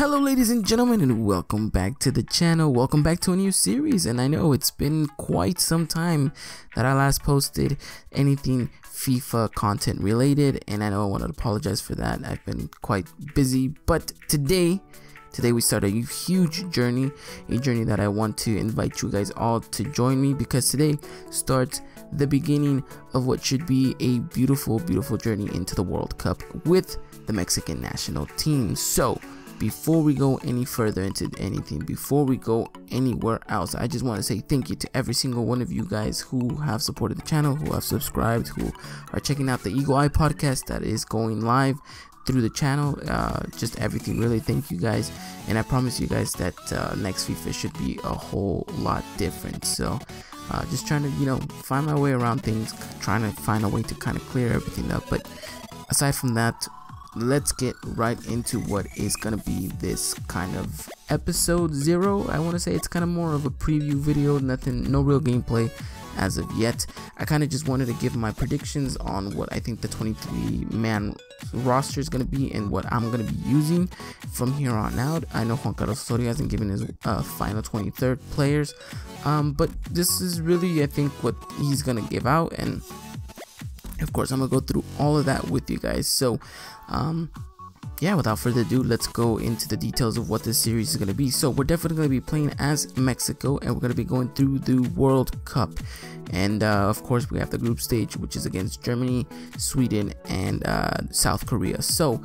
Hello ladies and gentlemen, and welcome back to the channel. Welcome back to a new series. And I know it's been quite some time that I last posted anything FIFA content related, and I know I want to apologize for that. I've been quite busy, but today we start a huge journey, a journey that I want to invite you guys all to join me, because today starts the beginning of what should be a beautiful journey into the World Cup with the Mexican national team. So before we go any further into anything, before we go anywhere else, I just want to say thank you to every single one of you guys who have supported the channel, who have subscribed, who are checking out the Eagle Eye podcast that is going live through the channel. Just everything, really. Thank you guys, and I promise you guys that next FIFA should be a whole lot different. So just trying to find my way around things, trying to find a way to kind of clear everything up. But aside from that, let's get right into what is gonna be this kind of episode 0. I want to say it's kind of more of a preview video, no real gameplay as of yet. I kind of just wanted to give my predictions on what I think the 23-man roster is going to be and what I'm going to be using from here on out. I know Juan Carlos Osorio hasn't given his final 23rd players, but this is really, I think, what he's going to give out, and of course I'm going to go through all of that with you guys. So yeah, without further ado, let's go into the details of what this series is going to be. So we're definitely going to be playing as Mexico, and we're going to be going through the World Cup. And of course, we have the group stage, which is against Germany, Sweden, and South Korea. So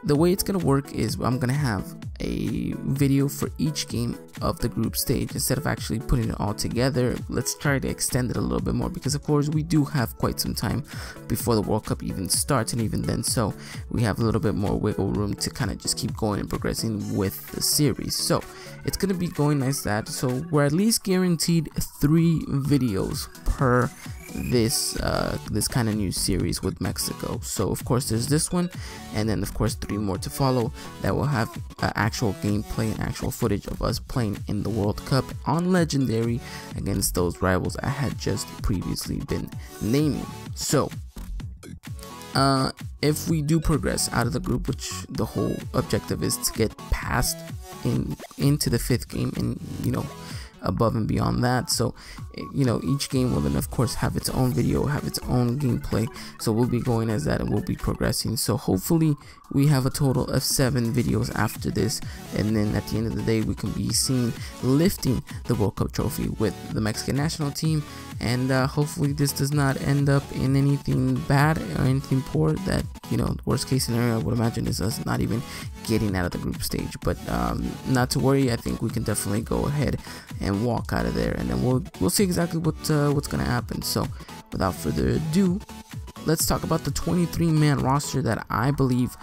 the way it's going to work is I'm going to have a video for each game of the group stage. Instead of actually putting it all together, let's try to extend it a little bit more, because of course we do have quite some time before the World Cup even starts, and even then, so we have a little bit more wiggle room to kind of just keep going and progressing with the series. So it's going to be going nice that, so we're at least guaranteed 3 videos per this kind of new series with Mexico. So of course there's this one, and then of course 3 more to follow that will have actual gameplay and actual footage of us playing in the World Cup on Legendary against those rivals I had just previously been naming. So if we do progress out of the group, which the whole objective is to get past into the 5th game, and above and beyond that, so each game will then of course have its own video, have its own gameplay. So we'll be going as that, and we'll be progressing. So hopefully we have a total of 7 videos after this, and then at the end of the day we can be seen lifting the World Cup trophy with the Mexican national team. And hopefully this does not end up in anything bad or anything poor. That worst case scenario, I would imagine, is us not even getting out of the group stage. But not to worry, I think we can definitely go ahead and walk out of there, and then we'll see exactly what's gonna happen. So without further ado, let's talk about the 23-man roster that I believe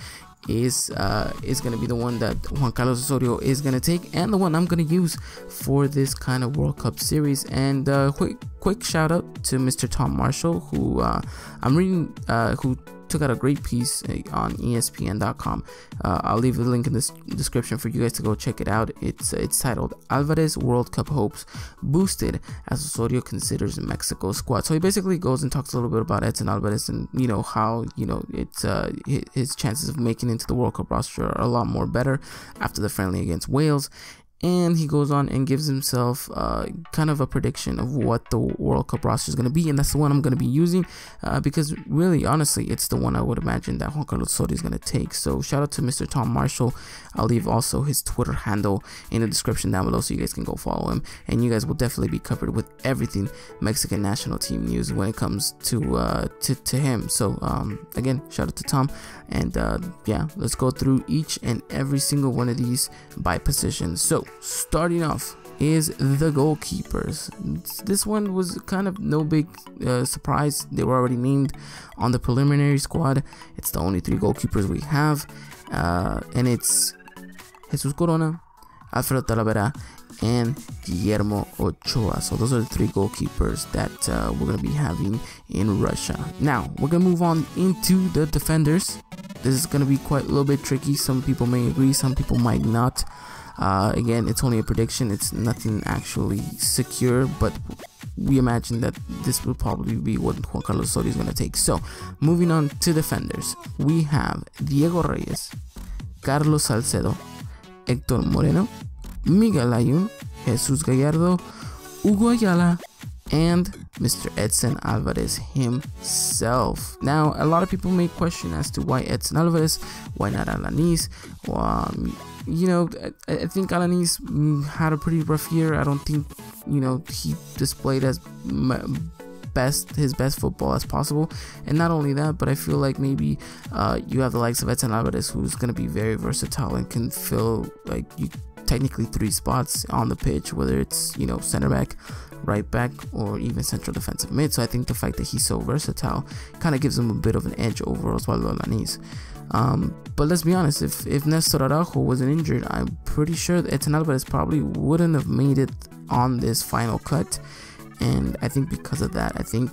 is going to be the one that Juan Carlos Osorio is going to take, and the one I'm going to use for this kind of World Cup series. And quick shout out to Mr. Tom Marshall, who I'm reading, who took out a great piece on ESPN.com. I'll leave the link in the description for you guys to go check it out. It's titled "Alvarez World Cup Hopes Boosted as Osorio Considers Mexico Squad." So he basically goes and talks a little bit about Edson Alvarez, and how it's his chances of making into the World Cup roster are a lot more better after the friendly against Wales. And he goes on and gives himself kind of a prediction of what the World Cup roster is going to be, and that's the one I'm going to be using, because really, honestly, it's the one I would imagine that Juan Carlos Osorio is going to take. So shout out to Mr. Tom Marshall. I'll leave also his Twitter handle in the description down below, so you guys can go follow him, and you guys will definitely be covered with everything Mexican national team news when it comes to him. So again, shout out to Tom, and yeah, let's go through each and every single one of these by position. So starting off is the goalkeepers. This one was kind of no big surprise. They were already named on the preliminary squad. It's the only 3 goalkeepers we have, and it's Jesus Corona, Alfredo Talavera, and Guillermo Ochoa. So those are the 3 goalkeepers that we're going to be having in Russia. Now we're going to move on into the defenders. This is going to be quite a little bit tricky. Some people may agree, some people might not. Again, it's only a prediction, it's nothing actually secure, but we imagine that this will probably be what Juan Carlos Osorio is going to take. So moving on to defenders, we have Diego Reyes, Carlos Salcedo, Héctor Moreno, Miguel Ayun, Jesus Gallardo, Hugo Ayala, and Mr. Edson Alvarez himself. Now, a lot of people may question as to why Edson Alvarez, why not Alanis. You know, I think Alanis had a pretty rough year. I don't think, you know, he displayed his best football as possible. And not only that, but I feel like maybe you have the likes of Edson Alvarez, who's going to be very versatile and can fill like technically 3 spots on the pitch, whether it's, you know, center back, right back, or even central defensive mid. So I think the fact that he's so versatile kind of gives him a bit of an edge over Osvaldo Alanis. But let's be honest, if Nestor Araujo wasn't injured, I'm pretty sure that Edson Alvarez probably wouldn't have made it on this final cut. And I think because of that, I think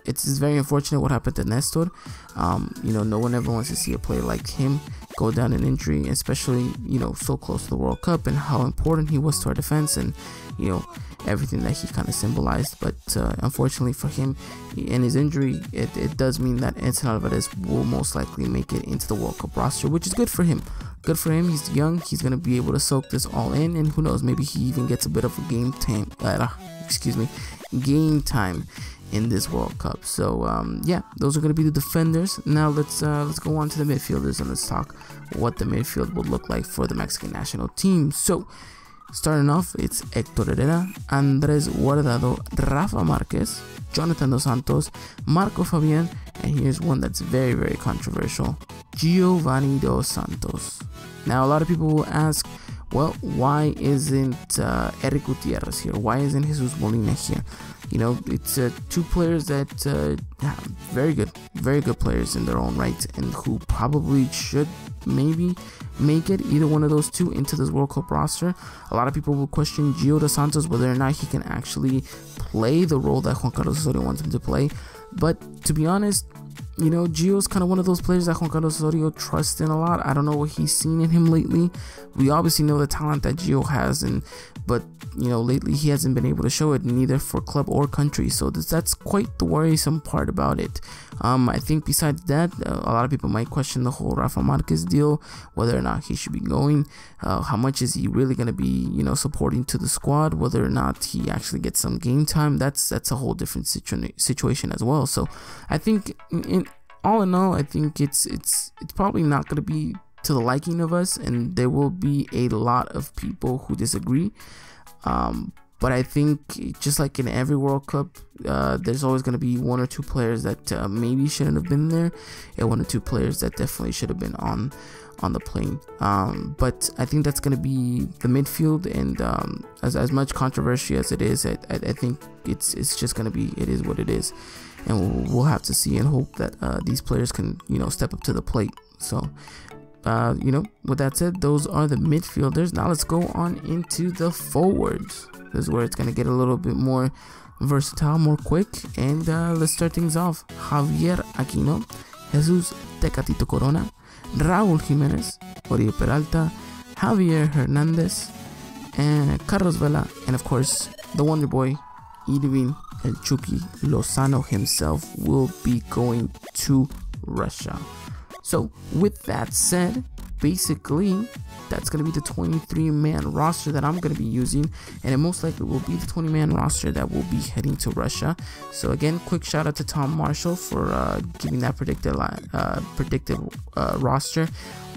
it's very unfortunate what happened to Nestor. You know, no one ever wants to see a player like him go down in injury, especially, you know, so close to the World Cup, and how important he was to our defense, and, you know, everything that he kind of symbolized. But unfortunately for him, in his injury, it does mean that Edson Alvarez will most likely make it into the World Cup roster, which is good for him. Good for him. He's young. He's going to be able to soak this all in, and who knows, maybe he even gets a bit of a game time in this World Cup. So yeah, those are going to be the defenders. Now let's go on to the midfielders, and let's talk what the midfield would look like for the Mexican national team. So starting off, it's Héctor Herrera, Andrés Guardado, Rafa Marquez, Jonathan Dos Santos, Marco Fabian, and here's one that's very, very controversial, Giovanni Dos Santos. Now a lot of people will ask, well, why isn't Eric Gutierrez here? Why isn't Jesus Molina here? You know, it's 2 players that have very good players in their own right, and who probably should maybe make it, either one of those 2, into this World Cup roster. A lot of people will question Gio Dos Santos, whether or not he can actually play the role that Juan Carlos Osorio wants him to play. But to be honest, you know, Gio's kind of one of those players that Juan Carlos Osorio trusts in a lot. I don't know what he's seen in him lately. We obviously know the talent that Gio has, but you know, lately he hasn't been able to show it, neither for club or country. So that's quite the worrisome part about it. I think besides that, a lot of people might question the whole Rafa Marquez deal, whether or not he should be going. How much is he really going to be, you know, supporting to the squad? Whether or not he actually gets some game time, that's a whole different situation as well. So I think all in all, I think it's probably not going to be to the liking of us, and there will be a lot of people who disagree. But I think, just like in every World Cup, there's always going to be 1 or 2 players that maybe shouldn't have been there, and 1 or 2 players that definitely should have been on the plane. But I think that's going to be the midfield, and as much controversy as it is, I think it's just going to be, it is what it is, and we'll have to see and hope that these players can, you know, step up to the plate. So you know, with that said, those are the midfielders. Now let's go on into the forwards. This is where it's going to get a little bit more versatile, more quick, and let's start things off. Javier Aquino, Jesus Tecatito Corona, Raúl Jiménez, Oribe Peralta, Javier Hernandez, and Carlos Vela, and of course the Wonder Boy, Irving El Chucky Lozano himself, will be going to Russia. So with that said, basically that's going to be the 23-man roster that I'm going to be using, and it most likely will be the 20-man roster that will be heading to Russia. So again, quick shout out to Tom Marshall for giving that predicted roster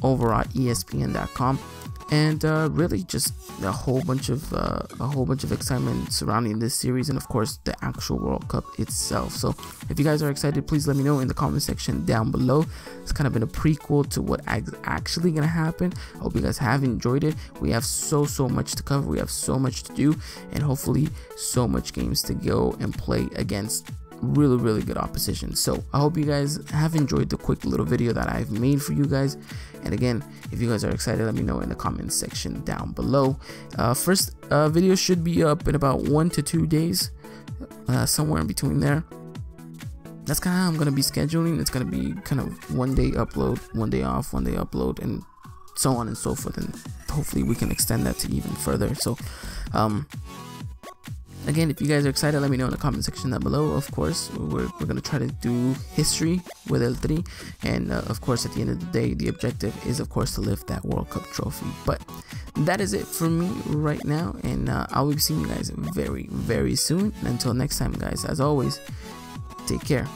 over at ESPN.com. And really just a whole bunch of excitement surrounding this series, and of course the actual World Cup itself. So if you guys are excited, please let me know in the comment section down below. It's kind of been a prequel to what actually gonna happen. I hope you guys have enjoyed it. We have so much to cover, we have so much to do, and hopefully so much games to go and play against really good opposition. So I hope you guys have enjoyed the quick little video that I've made for you guys. And again, if you guys are excited, let me know in the comments section down below. First video should be up in about 1 to 2 days, somewhere in between there. That's kind of how I'm going to be scheduling. It's going to be kind of 1 day upload, 1 day off, 1 day upload, and so on and so forth. And hopefully we can extend that to even further. So again, if you guys are excited, let me know in the comment section down below. Of course, we're going to try to do history with El Tri. And of course, at the end of the day, the objective is, of course, to lift that World Cup trophy. But that is it for me right now, and I'll be seeing you guys very, very soon. And until next time, guys, as always, take care.